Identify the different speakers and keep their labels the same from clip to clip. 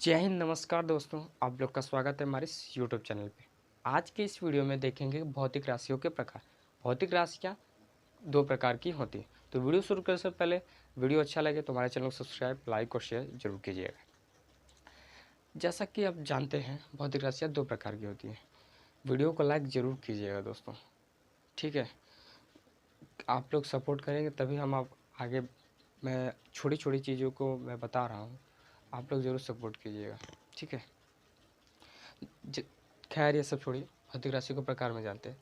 Speaker 1: जय हिंद, नमस्कार दोस्तों। आप लोग का स्वागत है हमारे इस यूट्यूब चैनल पे। आज के इस वीडियो में देखेंगे भौतिक राशियों के प्रकार। भौतिक राशियाँ दो प्रकार की होती हैं। तो वीडियो शुरू करने से पहले वीडियो अच्छा लगे तो हमारे चैनल को सब्सक्राइब, लाइक और शेयर जरूर कीजिएगा। जैसा कि आप जानते हैं भौतिक राशियाँ दो प्रकार की होती हैं। वीडियो को लाइक ज़रूर कीजिएगा दोस्तों, ठीक है। आप लोग सपोर्ट करेंगे तभी हम आप आगे, मैं छोटी छोटी चीज़ों को मैं बता रहा हूँ, आप लोग ज़रूर सपोर्ट कीजिएगा, ठीक है। खैर ये सब छोड़िए, भौतिक राशि को प्रकार में जानते हैं।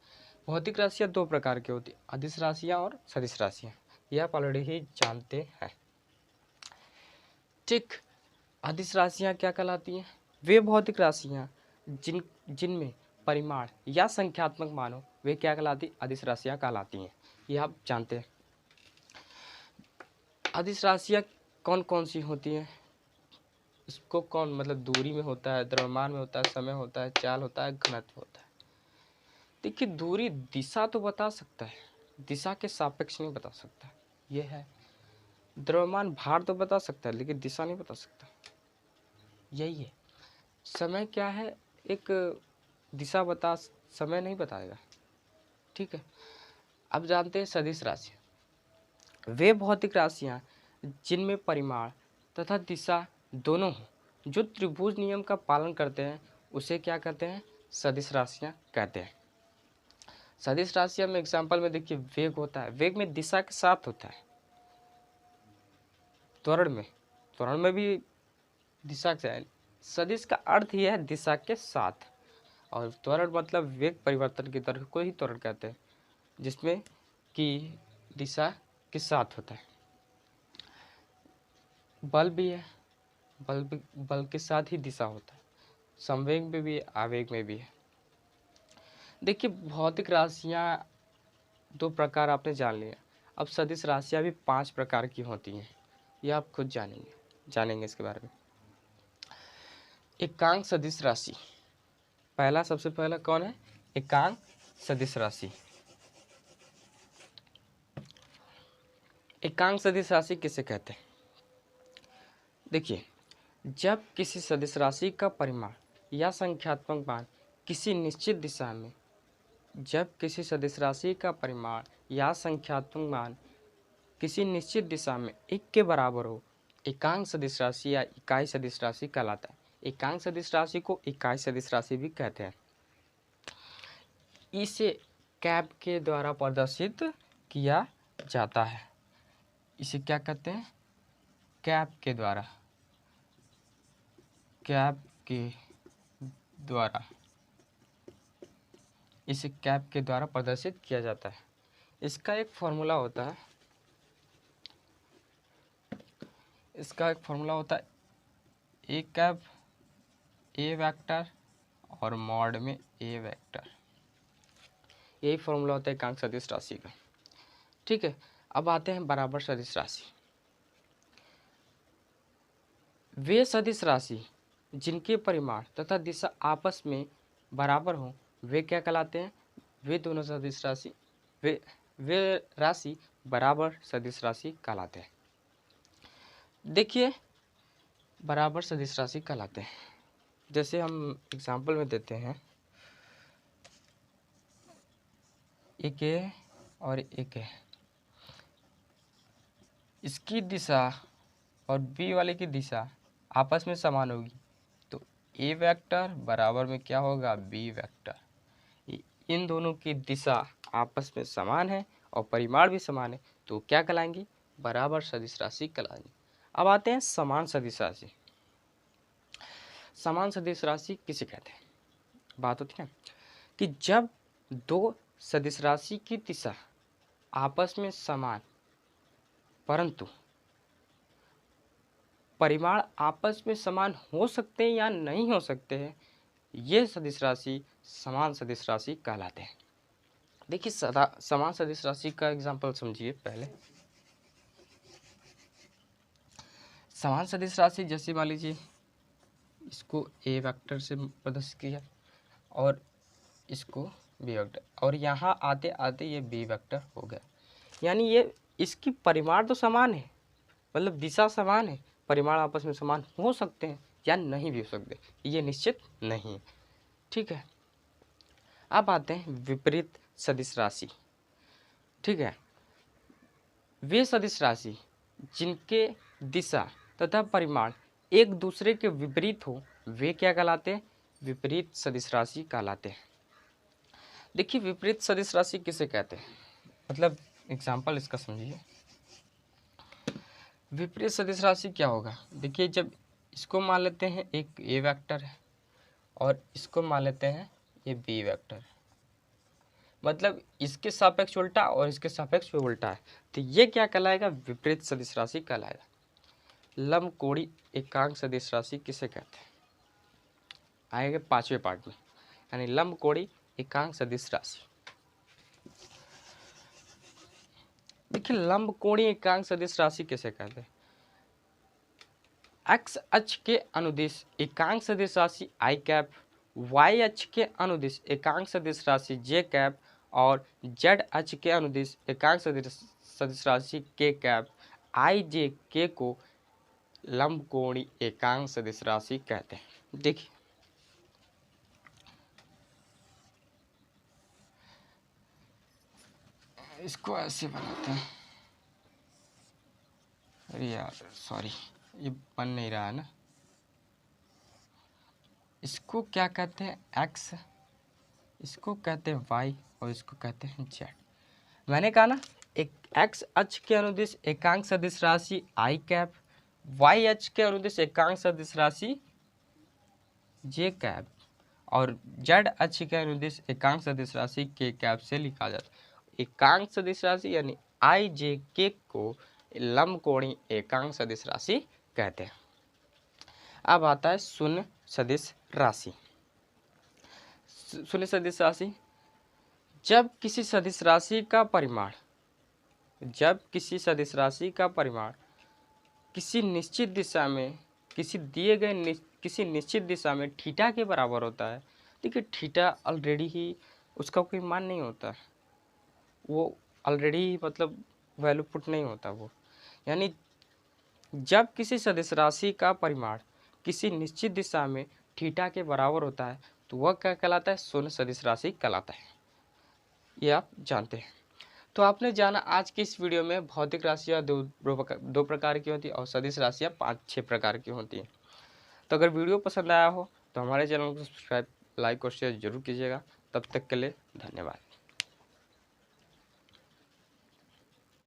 Speaker 1: भौतिक राशियाँ दो प्रकार की होती हैं, अदिश राशियाँ और सदिश राशियाँ। यह आप ऑलरेडी ही जानते हैं, ठीक। अदिश राशियाँ क्या कहलाती हैं? वे भौतिक राशियाँ जिनमें परिमाण या संख्यात्मक मान हो, वे क्या कहलाती? अदिश राशियाँ कहलाती हैं। यह आप जानते हैं। अदिश राशियाँ कौन कौन सी होती हैं? इसको कौन, मतलब दूरी में होता है, द्रव्यमान में होता है, समय होता है, चाल होता है, घनत्व होता है। देखिए, दूरी दिशा तो बता सकता है, दिशा के सापेक्ष नहीं बता सकता, ये है। द्रव्यमान भार तो बता सकता है लेकिन दिशा नहीं बता सकता, यही है। समय क्या है, एक दिशा बता, समय नहीं बताएगा, ठीक है। अब जानते हैं सदिश राशियाँ। वे भौतिक राशियाँ जिनमें परिमाण तथा दिशा दोनों हो, जो त्रिभुज नियम का पालन करते हैं, उसे क्या कहते हैं? सदिश राशियाँ कहते हैं। सदिश राशियाँ में एग्जाम्पल में देखिए, वेग होता है, वेग में दिशा के साथ होता है। त्वरण में भी दिशा से है। सदिश का अर्थ ही है दिशा के साथ, और त्वरण मतलब वेग परिवर्तन की तरह को ही त्वरण कहते हैं, जिसमें कि दिशा के साथ होता है। बल भी है, बल के साथ ही दिशा होता है। संवेग में भी है, आवेग में भी है। देखिए, भौतिक राशियाँ दो प्रकार आपने जान लिया। अब सदिश राशियाँ भी 5 प्रकार की होती हैं, ये आप खुद जानेंगे इसके बारे में। एकांक सदिश राशि, सबसे पहला कौन है? एकांक सदिश राशि। एकांक सदिश राशि किसे कहते हैं? देखिए, जब किसी सदिश राशि का परिमाण या संख्यात्मक मान किसी निश्चित दिशा में जब किसी सदिश राशि का परिमाण या संख्यात्मक मान किसी निश्चित दिशा में 1 के बराबर हो, एकांक सदिश राशि या इकाई सदिश राशि कहलाता है। एकांक सदिश राशि को इकाई सदिश राशि भी कहते हैं। इसे कैप के द्वारा प्रदर्शित किया जाता है। इसे क्या कहते हैं? कैप के द्वारा इसे कैप के द्वारा प्रदर्शित किया जाता है। इसका एक फॉर्मूला होता है, ए कैप ए वेक्टर और मॉड में ए वेक्टर, यही फॉर्मूला होता है एकांक सदिश राशि का, ठीक है। अब आते हैं बराबर सदिश राशि। वे सदिश राशि जिनके परिमाण तथा दिशा आपस में बराबर हो, वे क्या कहलाते हैं? वे दोनों सदिश राशि वे राशि बराबर सदिश राशि कहलाते हैं। देखिए, बराबर सदिश राशि कहलाते हैं, जैसे हम एग्जाम्पल में देते हैं, एक ए और एक है, इसकी दिशा और बी वाले की दिशा आपस में समान होगी, तो ए वेक्टर बराबर में क्या होगा? B vector. इन दोनों की दिशा आपस में समान है और परिमाण भी समान है, तो क्या कहलाएंगी? बराबर सदिश राशि कहलाएंगी। अब आते हैं समान सदिश राशि। समान सदिश राशि किसे कहते हैं? बात होती है कि जब दो सदिश राशि की दिशा आपस में समान परंतु परिमाण आपस में समान हो सकते हैं या नहीं हो सकते हैं, ये सदिश राशि समान सदिश राशि कहलाते हैं। देखिए, समान सदिश राशि का एग्जांपल समझिए पहले। समान सदिश राशि जैसे मान लीजिए, इसको ए वेक्टर से प्रदर्शित किया और इसको बी वेक्टर, और यहाँ आते आते ये बी वेक्टर हो गया, यानी ये इसकी परिमाण तो समान है, मतलब दिशा समान है, परिमाण आपस में समान हो सकते हैं, या नहीं भी हो सकते, ये निश्चित नहीं है। ठीक है, अब आते हैं विपरीत सदिश राशि। ठीक है, वे सदिश राशि जिनके दिशा तथा परिमाण एक दूसरे के विपरीत हो वे क्या कहलाते हैं? विपरीत सदिश राशि कहलाते हैं। देखिए विपरीत सदिश राशि किसे कहते हैं, मतलब एग्जाम्पल इसका समझिए। विपरीत सदिश राशि क्या होगा? देखिए जब इसको मान लेते हैं एक ए वेक्टर है और इसको मान लेते हैं ये बी वेक्टर है, मतलब इसके सापेक्ष उल्टा और इसके सापेक्ष भी उल्टा है, तो ये क्या कहलाएगा? विपरीत सदिश राशि कहलाएगा। लंबकोणीय एकांक सदिश राशि किसे कहते हैं? आएगा 5वें पार्ट में, यानी लंबकोणीय एकांक सदिश राशि। देखिए लंबकोणीय एकांक सदिश राशि किसे कहते हैं? एक्स अक्ष के अनुदिश एकांक सदिश राशि आई कैप, वाई अक्ष के अनुदिश एकांक सदिश राशि जे कैप और जेड अक्ष के अनुदिश एकांक सदिश राशि के कैप आई जे के को लंबकोणीय एकांक सदिश राशि कहते हैं। देखिए इसको ऐसे बनाते हैं, अरे यार सॉरी ये बन नहीं रहा है ना। इसको क्या कहते हैं? एक्स, इसको कहते हैं वाई और इसको कहते हैं जेड। मैंने कहा ना एक एक्स अक्ष के अनुदिश एकांक सदिश राशि आई कैप, वाई अक्ष के अनुदिश एकांक सदिश राशि जे कैप और जेड अक्ष के अनुदिश एकांक सदिश राशि के कैप से लिखा जाता है। एकांक सदिश राशि यानी आई जे के को लंबकोणीय एकांक सदिश राशि कहते हैं। अब आता है शून्य सदिश राशि। शून्य सदिश राशि जब किसी सदिश राशि का परिमाण किसी निश्चित दिशा में किसी दिए गए किसी निश्चित दिशा में थीटा के बराबर होता है। देखिए थीटा ऑलरेडी ही उसका कोई मान नहीं होता, वो ऑलरेडी मतलब वैल्यू पुट नहीं होता वो, यानी जब किसी सदिश राशि का परिमाण किसी निश्चित दिशा में थीटा के बराबर होता है तो वह क्या कहलाता है? शून्य सदिश राशि कहलाता है। ये आप जानते हैं। तो आपने जाना आज की इस वीडियो में भौतिक राशियाँ दो प्रकार की होती है और सदिश राशियाँ 5-6 प्रकार की होती हैं। तो अगर वीडियो पसंद आया हो तो हमारे चैनल को सब्सक्राइब, लाइक और शेयर जरूर कीजिएगा। तब तक के लिए धन्यवाद।